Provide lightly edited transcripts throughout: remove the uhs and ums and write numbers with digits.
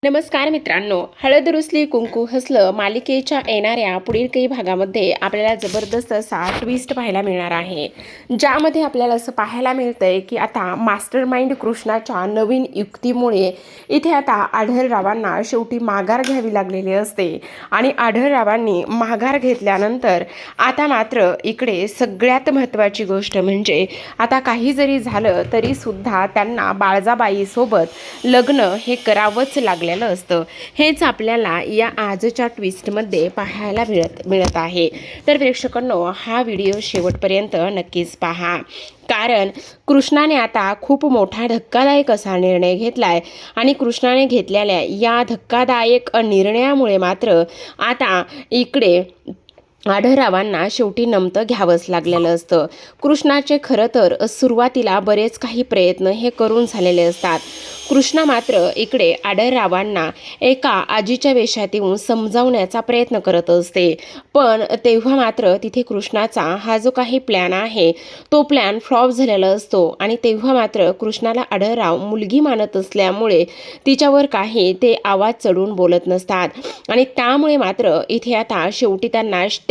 नमस्कार मित्रांनो, हळद रुसली कुंकू हसलं मालिकेच्या येणाऱ्या पुढील काही भागामध्ये आपल्याला जबरदस्त असा ट्विस्ट पाहायला मिळणार आहे, ज्यामध्ये आपल्याला असं पाहायला मिळतंय की आता मास्टर माइंड कृष्णाच्या नवीन युक्तीमुळे इथे आता आढळरावांना शेवटी माघार घ्यावी लागलेली असते आणि आढळरावांनी माघार घेतल्यानंतर आता मात्र इकडे सगळ्यात महत्त्वाची गोष्ट म्हणजे आता काही जरी झालं तरी सुद्धा त्यांना बाळजाबाईसोबत लग्न हे करावंच लागले असतं। हेच आपल्याला या आजच्या ट्विस्टमध्ये पाहायला मिळत आहे। तर प्रेक्षकांनो, हा व्हिडिओ शेवटपर्यंत नक्कीच पहा, कारण कृष्णाने आता खूप मोठा धक्कादायक असा निर्णय घेतलाय आणि कृष्णाने घेतलेल्या या धक्कादायक निर्णयामुळे मात्र आता इकडे आढळरावांना शेवटी नमतं घ्यावंच लागलेलं असतं। कृष्णाचे खरं तर सुरुवातीला बरेच काही प्रयत्न हे करून झालेले असतात। कृष्णा मात्र इकडे आढळरावांना एका आजीच्या वेशात येऊन समजावण्याचा प्रयत्न करत असते, पण तेव्हा मात्र तिथे कृष्णाचा हा जो काही प्लॅन आहे तो प्लॅन फ्लॉप झालेला असतो आणि तेव्हा मात्र कृष्णाला आढळराव मुलगी मानत असल्यामुळे तिच्यावर काही ते आवाज चढून बोलत नसतात आणि त्यामुळे मात्र इथे आता शेवटी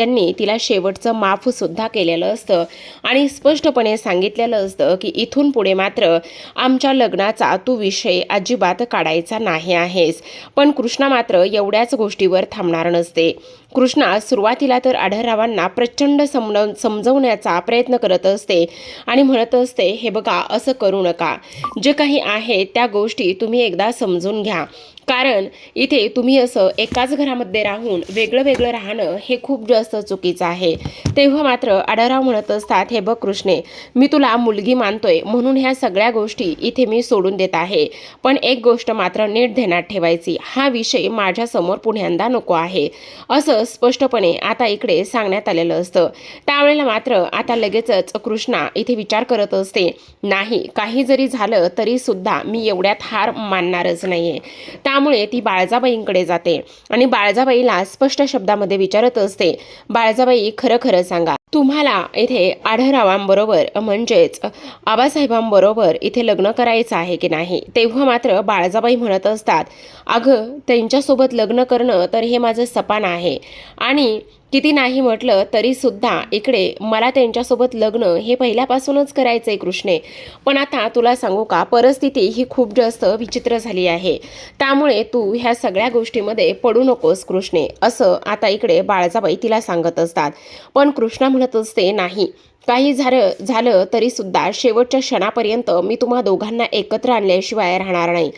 त्यांनी तिला शेवटचं माफ सुद्धा केलेलं असतं आणि स्पष्टपणे सांगितलेलं असतं की इथून पुढे मात्र आमच्या लग्नाचा तू विषय अजिबात काढायचा नाही आहेस। पण कृष्णा मात्र एवढ्याच गोष्टीवर थांबणार नसते। कृष्णा सुरुवातीला तर आढळरावांना प्रचंड समजवण्याचा प्रयत्न करत असते आणि म्हणत असते, हे बघा, असं करू नका, जे काही आहे त्या गोष्टी तुम्ही एकदा समजून घ्या, कारण इथे तुम्ही असं एकाच घरामध्ये राहून वेगळं वेगळं राहणं हे खूप जास्त चुकीचं आहे। तेव्हा मात्र आढळराव म्हणत असतात, हे बघ कृष्णे, मी तुला मुलगी मानतोय म्हणून ह्या सगळ्या गोष्टी इथे मी सोडून देत आहे, पण एक गोष्ट मात्र नीट ध्यानात ठेवायची, हा विषय माझ्यासमोर पुन्हा नको आहे, असं स्पष्टपणे आता इकडे सांगण्यात आलेलं असतं। त्यावेळेला मात्र आता लगेचच कृष्णा इथे विचार करत असते, नाही, काही जरी झालं तरी सुद्धा मी एवढ्यात हार मानणारच नाहीये। त्यामुळे ती बाळजाबाईंकडे जाते आणि बाळजाबाईला स्पष्ट शब्दामध्ये विचारत असते, बाळजाबाई, खरं खरं सांगा, तुम्हाला इथे आढळरावांबरोबर म्हणजेच आबासाहेबांबरोबर इथे लग्न करायचं आहे की नाही? तेव्हा मात्र बाळजाबाई म्हणत असतात, अगं, त्यांच्यासोबत लग्न करणं तर हे माझं सपान आहे आणि किती नाही म्हटलं तरी सुद्धा इकडे मला त्यांच्यासोबत लग्न हे पहिल्यापासूनच करायचंय कृष्णे, पण आता तुला सांगू का, परिस्थिती ही खूप जास्त विचित्र झाली आहे, त्यामुळे तू ह्या सगळ्या गोष्टीमध्ये पडू नकोस कृष्णे, असं आता इकडे बाळजाबाई तिला सांगत असतात। पण कृष्णा म्हणत असते, नाही, काही झालं तरी सुद्धा शेवटच्या क्षणापर्यंत मी तुम्हा दोघांना एकत्र आणल्याशिवाय राहणार नाही।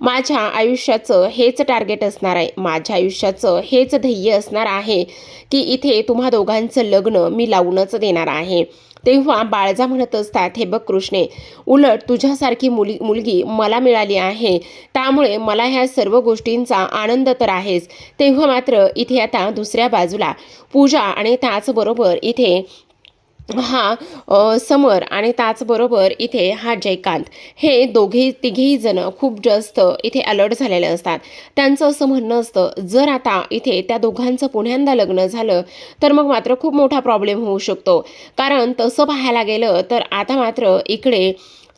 माझ्या आयुष्याचं हेच टार्गेट असणार आहे, माझ्या आयुष्याचं हेच ध्येय असणार आहे की इथे तुम्हा दोघांचं लग्न मी लावूनच देणार आहे। तेव्हा बाळजा म्हणत असतात, हे बघ कृष्णे, उलट तुझ्यासारखी मुलगी मला मिळाली आहे, त्यामुळे मला ह्या सर्व गोष्टींचा आनंद तर आहेच। तेव्हा मात्र इथे आता दुसऱ्या बाजूला पूजा आणि त्याचबरोबर इथे समर आणि त्याचबरोबर इथे हा जयकांत, हे तिघेही जण खूप जास्त इथे अलर्ट झालेले असतात। त्यांचं असं म्हणणं असतं, जर आता इथे त्या दोघांचं पुन्हा लग्न झालं तर मग मात्र खूप मोठा प्रॉब्लेम होऊ शकतो, कारण तसं पाहायला गेलं तर आता मात्र इकडे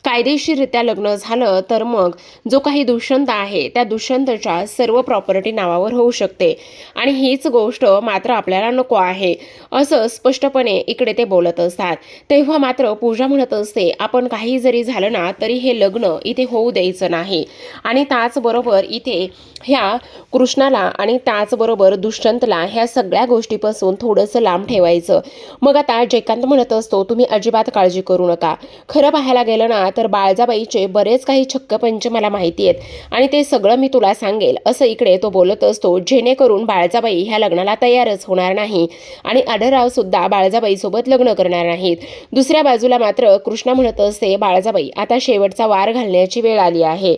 कायदेशीररित्या लग्न झालं तर मग जो काही दुष्यंत आहे त्या दुष्यंतच्या सर्व प्रॉपर्टी नावावर होऊ शकते आणि हीच गोष्ट मात्र आपल्याला नको आहे, असं स्पष्टपणे इकडे ते बोलत असतात। तेव्हा मात्र पूजा म्हणत असते, आपण काही जरी झालं ना तरी हे लग्न इथे होऊ द्यायचं नाही आणि त्याचबरोबर इथे ह्या कृष्णाला आणि त्याचबरोबर दुष्यंतला ह्या सगळ्या गोष्टीपासून थोडंसं लांब ठेवायचं। मग आता जयकांत म्हणत असतो, तुम्ही अजिबात काळजी करू नका, खरं पाहायला गेलं ना तर बाळजाबाईचे बरेच काही छक्कपंच मला माहिती आहेत आणि ते सगळं मी तुला सांगेल, असं इकडे तो बोलत असतो, जेणेकरून बाळजाबाई ह्या लग्नाला तयारच होणार नाही आणि आढळराव सुद्धा बाळजाबाई सोबत लग्न करणार नाहीत। दुसऱ्या बाजूला मात्र कृष्णा म्हणत असते, बाळजाबाई, आता शेवटचा वार घालण्याची वेळ आली आहे।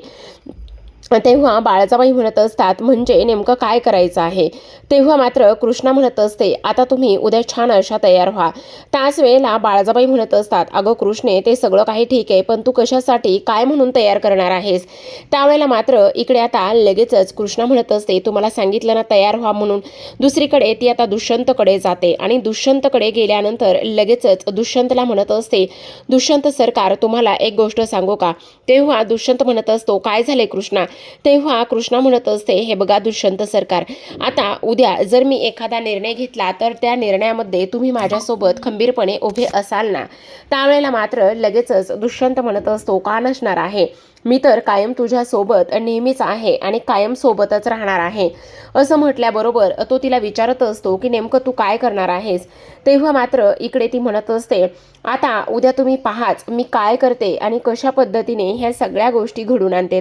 तेव्हा बाळजाबाई म्हणत असतात, म्हणजे नेमकं काय करायचं आहे? तेव्हा मात्र कृष्णा म्हणत असते, आता तुम्ही उद्या छान अशा तयार व्हा। त्याच वेळेला बाळजाबाई म्हणत असतात, अगं कृष्णे, ते सगळं काही ठीक आहे, पण तू कशासाठी, काय म्हणून तयार करणार आहेस? त्यावेळेला मात्र इकडे आता लगेचच कृष्णा म्हणत असते, तुम्हाला सांगितलं ना तयार व्हा म्हणून। दुसरीकडे ती आता दुष्यंतकडे जाते आणि दुष्यंतकडे गेल्यानंतर लगेचच दुष्यंतला म्हणत असते, दुष्यंत सरकार, तुम्हाला एक गोष्ट सांगू का? तेव्हा दुष्यंत म्हणत असतो, काय झाले कृष्णा? तेव्हा कृष्णा म्हणत असते, हे बघा दुष्यंत सरकार, आता उद्या जर मी एखादा निर्णय घेतला तर त्या निर्णयामध्ये तुम्ही माझ्यासोबत खंबीरपणे उभे असाल ना? त्यावेळेला मात्र लगेचच दुष्यंत म्हणत असतो, का नसणार आहे, मी तर कायम तुझ्यासोबत नेहमीच आहे आणि कायम सोबतच राहणार आहे. असं म्हटल्याबरोबर तो तिला विचारत असतो की नेमकं तू काय करणार आहेस. तेव्हा मात्र इकडे ती म्हणत असते, आता उद्या तुम्ही पाहाच मी काय करते आणि कशा पद्धतीने ह्या सगळ्या गोष्टी घडून आणते.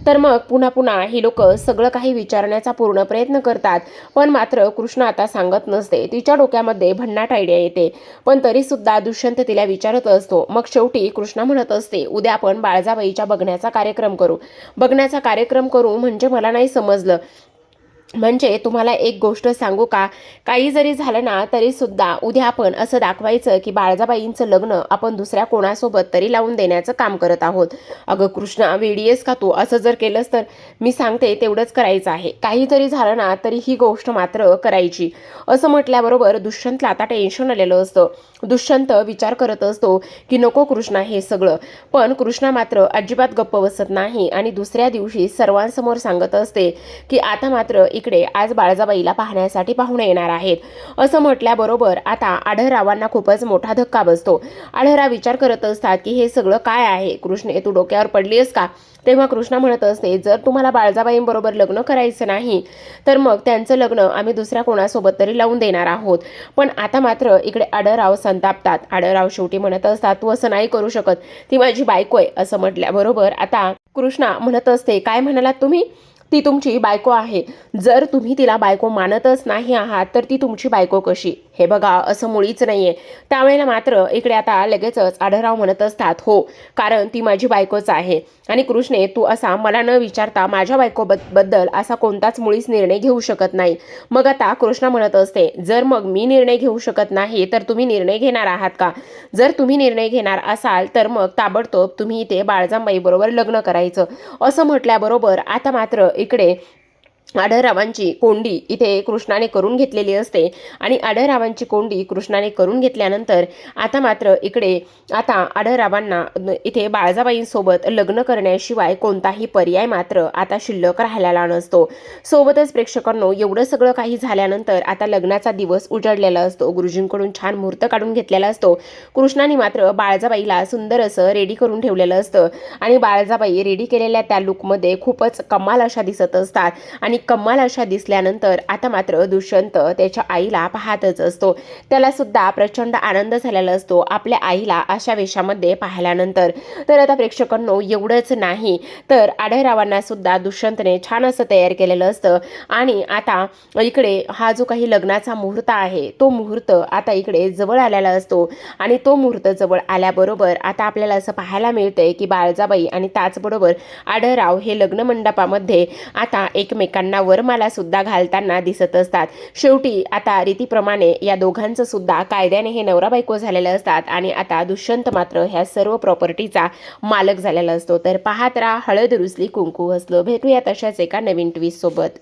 तर मग पुन्हा पुन्हा ही लोक सगळं काही विचारण्याचा पूर्ण प्रयत्न करतात, पण मात्र कृष्णा आता सांगत नसते. तिच्या डोक्यामध्ये भन्नाट आयडिया येते, पण तरी सुद्धा दुष्यंत तिला विचारत असतो. मग शेवटी कृष्णा म्हणत असते, उद्या आपण बाळजाबाईच्या बघण्याचा कार्यक्रम करू म्हणजे मला नाही समजलं. म्हणजे तुम्हाला एक गोष्ट सांगू का, काही जरी झालं ना तरी सुद्धा उद्या आपण असं दाखवायचं की बाळजाबाईंचं लग्न आपण दुसऱ्या कोणासोबत तरी लावून देण्याचं काम करत आहोत. अगं कृष्णा, वेडीयेस का तू? असं जर केलंस तर मी सांगते तेवढंच करायचं आहे. काही जरी झालं ना तरी ही गोष्ट मात्र करायची. असं म्हटल्याबरोबर दुष्यंतला आता टेन्शन आलेलं असतं. दुष्यंत विचार करत असतो की नको कृष्णा हे सगळं, पण कृष्णा मात्र अजिबात गप्प बसत नाही आणि दुसऱ्या दिवशी सर्वांसमोर सांगत असते की आता मात्र इकडे आज बाळजाबाईला पाहण्यासाठी पाहुणे येणार आहेत. असं म्हटल्याबरोबर आता आढळरावांना खूपच मोठा धक्का बसतो. आढळराव विचार करत असतात की हे सगळं काय आहे. कृष्णे, तू डोक्यावर पडलीस का? तेव्हा कृष्णा म्हणत असते, जर तुम्हाला बाळजाबाईंबरोबर लग्न करायचं नाही तर मग त्यांचं लग्न आम्ही दुसऱ्या कोणासोबत तरी लावून देणार आहोत. पण आता मात्र इकडे आढळराव संतापतात. आढळराव शेवटी म्हणत असतात, तू असं नाही करू शकत, ती माझी बायको आहे. असं म्हटल्याबरोबर आता कृष्णा म्हणत असते, काय म्हणालात तुम्ही? ती तुमची बायको आहे. जर तुम्ही तिला बायको मानतच नाही आहात तर ती तुमची बायको कशी? हे बघा, असं मुळीच नाहीये. त्यावेळेला मात्र इकडे आता लगेचच आढळराव म्हणत असतात, हो, कारण ती माझी बायकोच आहे. आणि कृष्णे, तू असा मला न विचारता माझ्या बायकोबद्दल असा कोणताच मुळीच निर्णय घेऊ शकत नाही. मग आता कृष्णा म्हणत असते, जर मग मी निर्णय घेऊ शकत नाही तर तुम्ही निर्णय घेणार आहात का? जर तुम्ही निर्णय घेणार असाल तर मग ताबडतोब तुम्ही इथे बाळजाबाई बरोबर लग्न करायचं. असं म्हटल्याबरोबर आता मात्र इकडे आढळरावांची कोंडी इथे कृष्णाने करून घेतलेली असते आणि आढळरावांची कोंडी कृष्णाने करून घेतल्यानंतर आता मात्र इकडे आता आढळरावांना इथे बाळजाबाईंसोबत लग्न करण्याशिवाय कोणताही पर्याय मात्र आता शिल्लक राहिलेला नसतो. सोबतच प्रेक्षकांनो, एवढं सगळं काही झाल्यानंतर आता लग्नाचा दिवस उजाडलेला असतो. गुरुजींकडून छान मुहूर्त काढून घेतलेला असतो. कृष्णाने मात्र बाळजाबाईला सुंदर असं रेडी करून ठेवलेलं असतं आणि बाळजाबाई रेडी केलेल्या त्या लुकमध्ये खूपच कमाल अशा दिसत असतात. आणि कमाल अशा दिसल्यानंतर आता मात्र दुष्यंत त्याच्या आईला पाहतच असतो. त्याला सुद्धा प्रचंड आनंद झालेला असतो आपल्या आईला अशा वेशामध्ये पाहिल्यानंतर. तर आता प्रेक्षकांनो, एवढंच नाही तर आढळरावांना सुद्धा दुष्यंतने छान असं तयार केलेलं असतं आणि आता इकडे हा जो काही लग्नाचा मुहूर्त आहे तो मुहूर्त आता इकडे जवळ आलेला असतो आणि तो मुहूर्त जवळ आल्याबरोबर आता आपल्याला असं पाहायला मिळतंय की बाळजाबाई आणि त्याचबरोबर आढळराव हे लग्न मंडपामध्ये आता एकमेकांना वरमाला सुद्धा घालताना दिसत असतात. शेवटी आता रीतीप्रमाणे या दोघांचं सुद्धा कायद्याने हे नवरा बायको झालेले असतात आणि आता दुष्यंत मात्र ह्या सर्व प्रॉपर्टीचा मालक झालेला असतो. तर पाहत राहा हळद रुसली कुंकू हसलं. भेटूया तशाच एका नवीन ट्विस्ट सोबत.